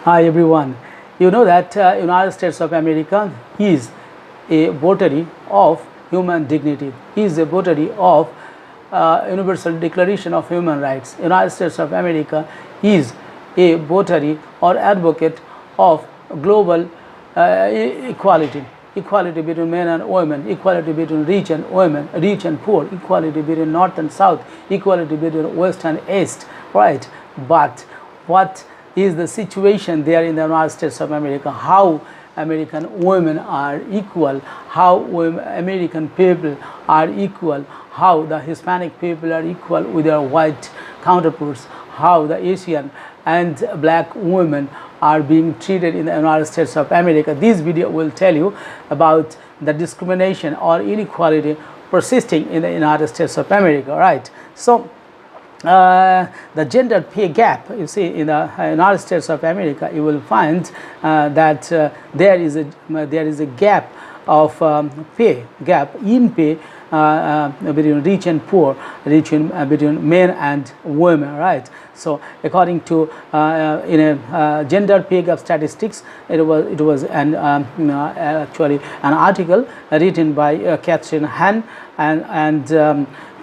Hi everyone. You know that United States of America is a votary of human dignity. He is a votary of Universal Declaration of Human Rights. United States of America is a votary or advocate of global equality. Equality between men and women, equality between rich and women, rich and poor, equality between north and south, equality between west and east, right? But what is the situation there in the United States of America? How American women are equal, how American people are equal, how the Hispanic people are equal with their white counterparts, how the Asian and black women are being treated in the United States of America. This video will tell you about the discrimination or inequality persisting in the United States of America, right? So the gender pay gap, you see, in the United States of America, you will find that there is a gap of pay between rich and poor, between men and women, right? So according to in a gender pay gap statistics, it was actually an article written by Katherine Haan and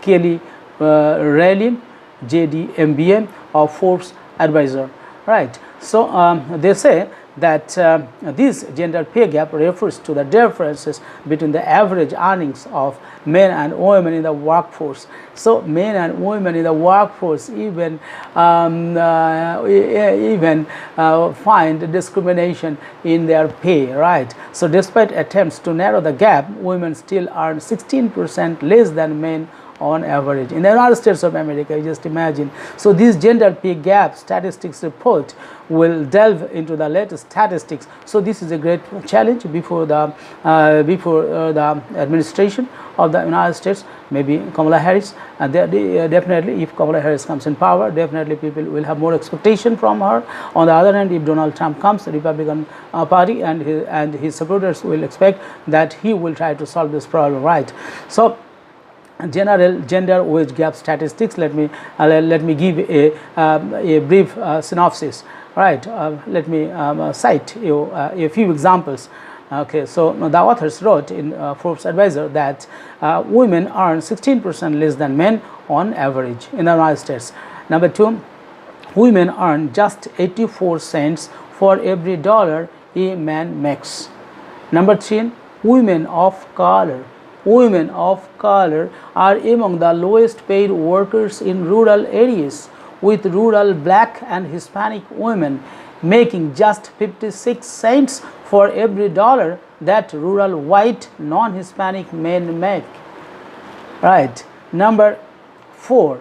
Kelly Reilly, JD MBA of Forbes Advisor, right? So they say that this gender pay gap refers to the differences between the average earnings of men and women in the workforce. So men and women in the workforce even find discrimination in their pay, right? So despite attempts to narrow the gap, women still earn 16% less than men on average in the United States of America. You just imagine. So this gender pay gap statistics report will delve into the latest statistics. So this is a great challenge before the administration of the United States, maybe Kamala Harris, and definitely if Kamala Harris comes in power, definitely people will have more expectation from her. On the other hand, if Donald Trump comes, the Republican Party and his supporters will expect that he will try to solve this problem, right? So general gender wage gap statistics, let me give a brief synopsis, right? Let me cite you a few examples. Okay, so the authors wrote in Forbes Advisor that women earn 16% less than men on average in the United States. Number two, women earn just 84 cents for every dollar a man makes. Number three, women of color are among the lowest paid workers in rural areas, with rural black and Hispanic women making just 56 cents for every dollar that rural white non-Hispanic men make, right? Number four,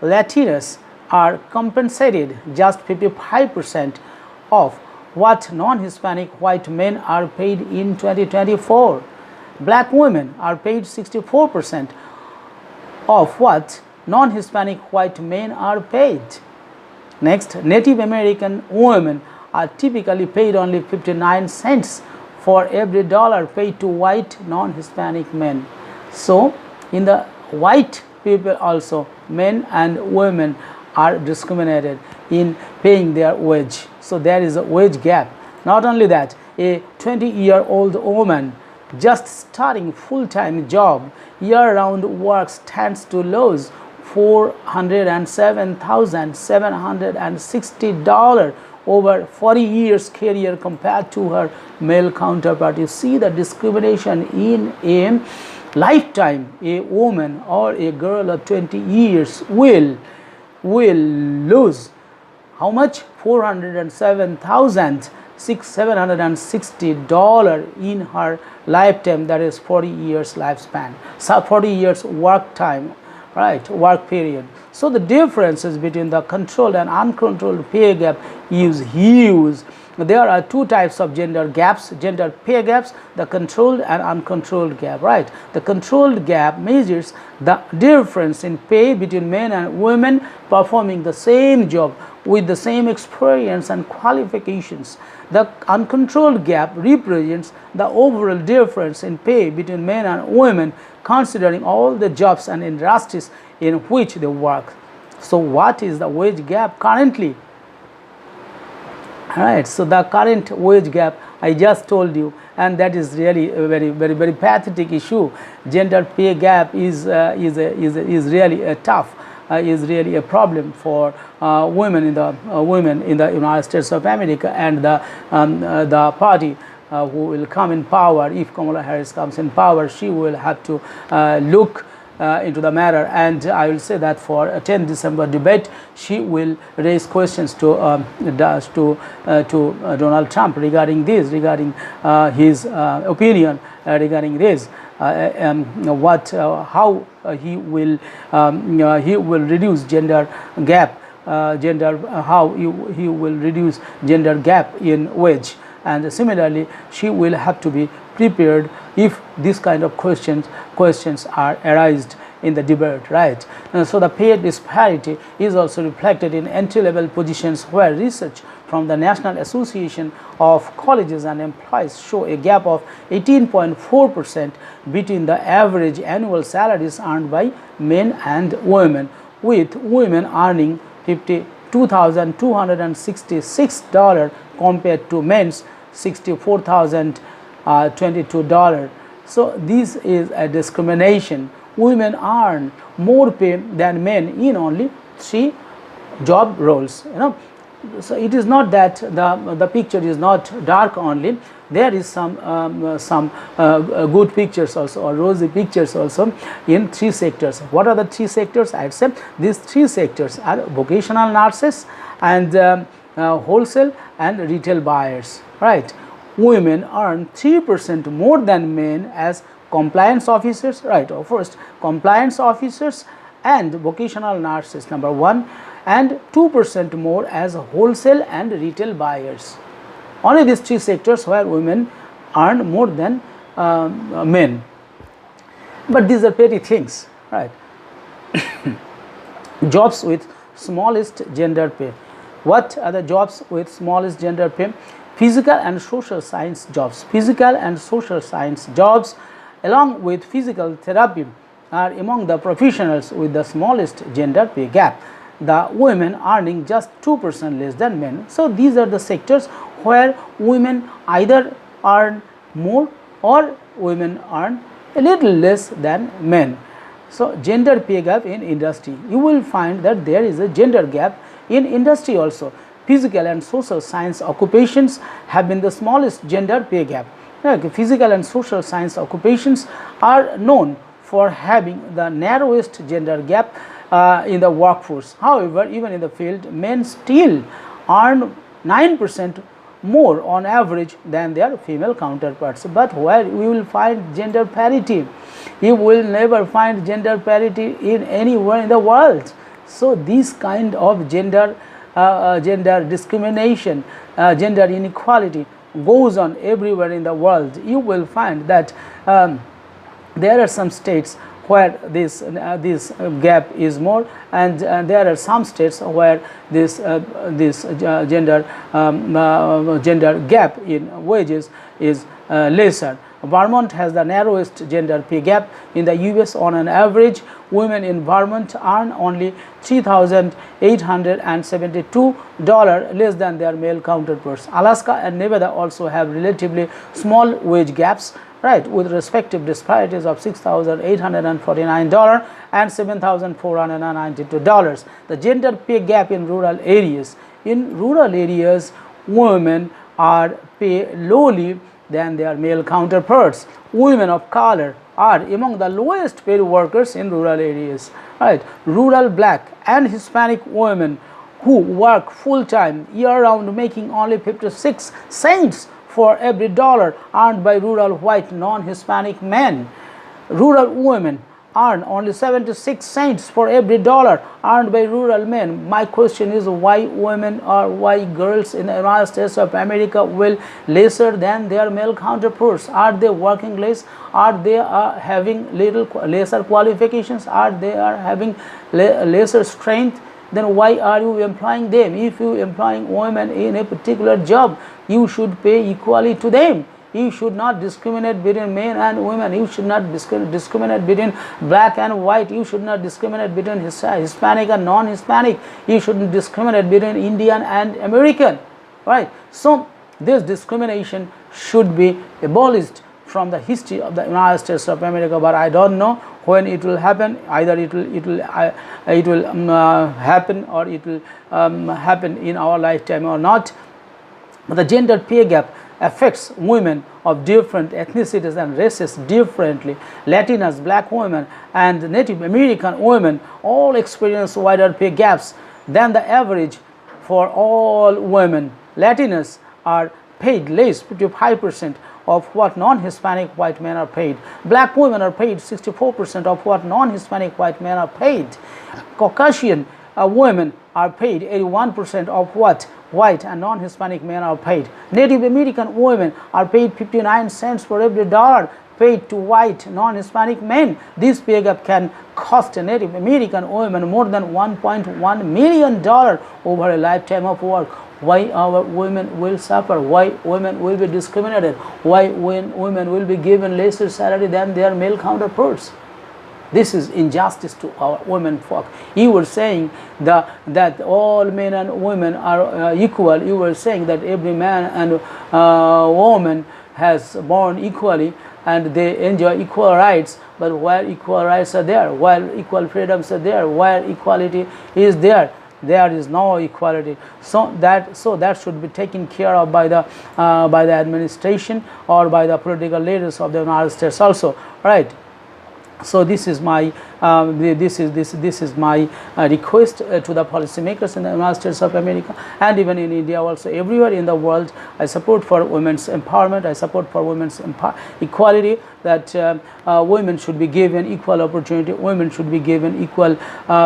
Latinas are compensated just 55% of what non-Hispanic white men are paid in 2024. Black women are paid 64% of what non-Hispanic white men are paid. Next, Native American women are typically paid only 59 cents for every dollar paid to white non-Hispanic men. So in the white people also, men and women are discriminated in paying their wage. So there is a wage gap. Not only that, a 20-year-old woman just starting full-time job year-round work stands to lose $407,760 over 40 years career compared to her male counterpart. You see the discrimination in a lifetime. A woman or a girl of 20 years will lose how much? $407,760 in her lifetime. That is 40 years lifespan, so 40 years work time, right? Work period. So the differences between the controlled and uncontrolled pay gap is huge. There are two types of gender gaps, gender pay gaps, the controlled and uncontrolled gap, right? The controlled gap measures the difference in pay between men and women performing the same job with the same experience and qualifications. The uncontrolled gap represents the overall difference in pay between men and women considering all the jobs and industries in which they work. So what is the wage gap currently? Right, so the current wage gap I just told you, and that is really a very pathetic issue. Gender pay gap is really tough, is really a problem for women in the United States of America, and the party who will come in power, if Kamala Harris comes in power, she will have to look into the matter, and I will say that for a 10 December debate, she will raise questions to Donald Trump regarding this, regarding his opinion regarding this, how he will reduce gender gap, how he will reduce gender gap in wage. And similarly, she will have to be prepared if this kind of questions are arised in the debate, right? So the pay disparity is also reflected in entry-level positions, where research from the National Association of Colleges and Employees show a gap of 18.4% between the average annual salaries earned by men and women, with women earning $52,266 compared to men's $64,022. So this is a discrimination. Women earn more pay than men in only 3 job roles. So it is not that the picture is not dark only. There is some good pictures also, or rosy pictures also, in 3 sectors. What are the 3 sectors? I'd say these 3 sectors are vocational nurses and wholesale and retail buyers, right? Women earn 3% more than men as compliance officers, right? First, compliance officers and vocational nurses, number 1, and 2% more as wholesale and retail buyers. Only these 3 sectors where women earn more than men. But these are petty things, right? Jobs with smallest gender pay. What are the jobs with smallest gender pay? Physical and social science jobs. Physical and social science jobs, along with physical therapy, are among the professionals with the smallest gender pay gap, the women earning just 2% less than men. So these are the sectors where women either earn more or women earn a little less than men. So gender pay gap in industry. You will find that there is a gender gap in industry also. Physical and social science occupations have been the smallest gender pay gap. Physical and social science occupations are known for having the narrowest gender gap in the workforce. However, even in the field, men still earn 9% more on average than their female counterparts. But where we will find gender parity? You will never find gender parity in anywhere in the world. So this kind of gender discrimination, gender inequality goes on everywhere in the world. You will find that there are some states where this gap is more, and there are some states where this gender gap in wages is lesser. Vermont has the narrowest gender pay gap in the US. On an average, women in Vermont earn only $3,872 less than their male counterparts. Alaska and Nevada also have relatively small wage gaps, right, with respective disparities of $6,849 and $7,492. The gender pay gap in rural areas. In rural areas, women are paid lowly than their male counterparts. Women of color are among the lowest paid workers in rural areas, right? Rural black and Hispanic women who work full-time year-round, making only 56 cents for every dollar earned by rural white non-Hispanic men. Rural women earn only 76 cents for every dollar earned by rural men. My question is, why women or why girls in the United States of America will lesser than their male counterparts? Are they working less? Are they having lesser qualifications? Are they having lesser strength? Then why are you employing them? If you employing women in a particular job, you should pay equally to them. You should not discriminate between men and women. You should not discriminate between black and white. You should not discriminate between Hispanic and non-Hispanic. You shouldn't discriminate between Indian and American. right? So this discrimination should be abolished from the history of the United States of America, but I don't know when it will happen. Either it will happen, or it will happen in our lifetime or not. But the gender pay gap affects women of different ethnicities and races differently. Latinas, black women, and Native American women all experience wider pay gaps than the average for all women. Latinas are paid less, 55% of what non-Hispanic white men are paid. Black women are paid 64% of what non-Hispanic white men are paid. Caucasian women are paid 81% of what white and non-Hispanic men are paid. Native American women are paid 59 cents for every dollar paid to white non-Hispanic men. This pay gap can cost a Native American woman more than $1.1 million over a lifetime of work. Why our women will suffer? Why women will be discriminated? Why women will be given lesser salary than their male counterparts? This is injustice to our women folk. You were saying that all men and women are equal. You were saying that every man and woman has born equally and they enjoy equal rights. But while equal rights are there, while equal freedoms are there, while equality is there, there is no equality. So that should be taken care of by the administration or by the political leaders of the United States also, right? So this is my request to the policymakers in the United States of America and even in India also, everywhere in the world. I support for women's empowerment. I support for women's equality, that women should be given equal opportunity, women should be given equal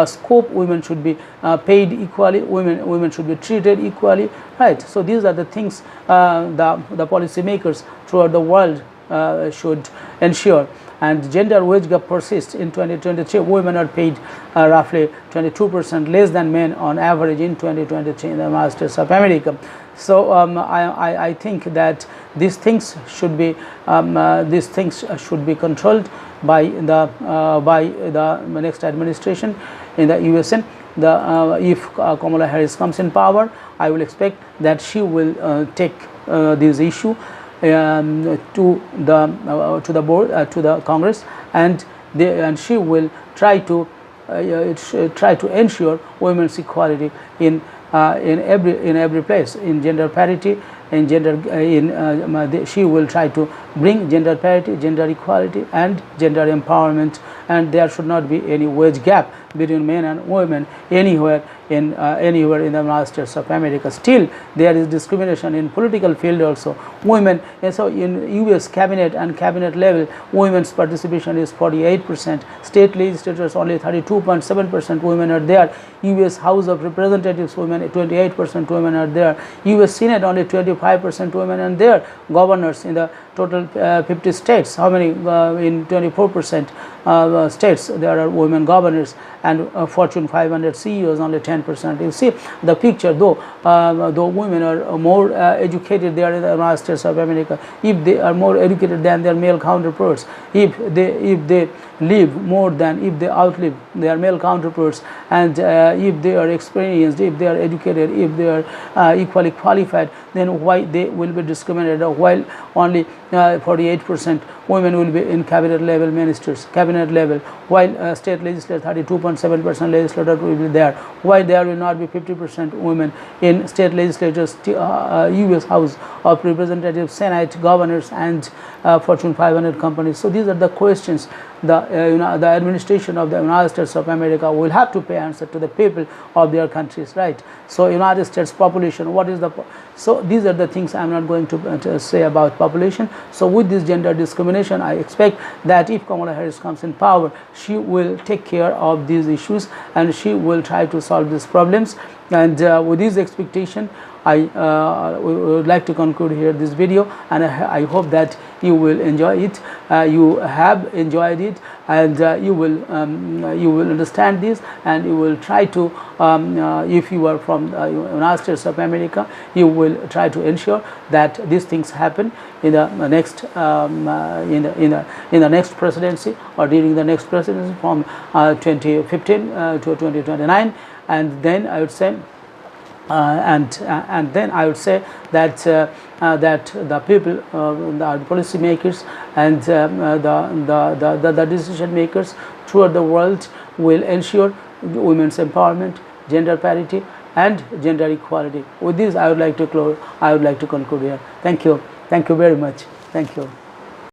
scope, women should be paid equally, women should be treated equally, right? So these are the things the policymakers throughout the world should ensure. And gender wage gap persists in 2023. Women are paid roughly 22% less than men on average in 2023 in the United States of America. So I think that these things should be controlled by the next administration in the USA. If Kamala Harris comes in power, I will expect that she will take this issue to the board, to the Congress, and she will try to ensure women's equality in every place, in gender parity, in gender she will try to bring gender parity, gender equality, and gender empowerment, and there should not be any wage gap between men and women anywhere in the United States of America. Still, there is discrimination in political field also. Women, and so in U.S. cabinet and cabinet level, women's participation is 48%. State legislators, only 32.7% women are there. U.S. House of Representatives, women 28% women are there. U.S. Senate, only 25% women are there. Governors in the total 50 states, how many? In 24% states there are women governors, and Fortune 500 CEOs, only 10%. You see the picture. Though women are more educated there in the United States of America, if they are more educated than their male counterparts, if they live more than, if they outlive their male counterparts, and if they are experienced, if they are educated, if they are equally qualified, then why they will be discriminated? While only 48% women will be in cabinet level ministers, cabinet level, while state legislators, 32.7% legislators will be there. Why there will not be 50% women in state legislatures, U.S. House of Representatives, Senate, governors, and Fortune 500 companies? So these are the questions the administration of the United States of America will have to pay answer to the people of their countries, right? So United States population, what is the so these are the things I'm not going to say about population. So with this gender discrimination, I expect that if Kamala Harris comes in power, she will take care of these issues and she will try to solve these problems. And with this expectation, I would like to conclude here this video, and I hope that you will enjoy it. You have enjoyed it, and you will understand this, and you will try to, if you are from the United States of America, you will try to ensure that these things happen in the next in the next presidency, or during the next presidency from 2015 to 2029, and then I would say and then I would say that that the people, the policy makers, and the decision makers throughout the world will ensure women's empowerment, gender parity, and gender equality. With this, I would like to conclude here. Thank you very much. Thank you.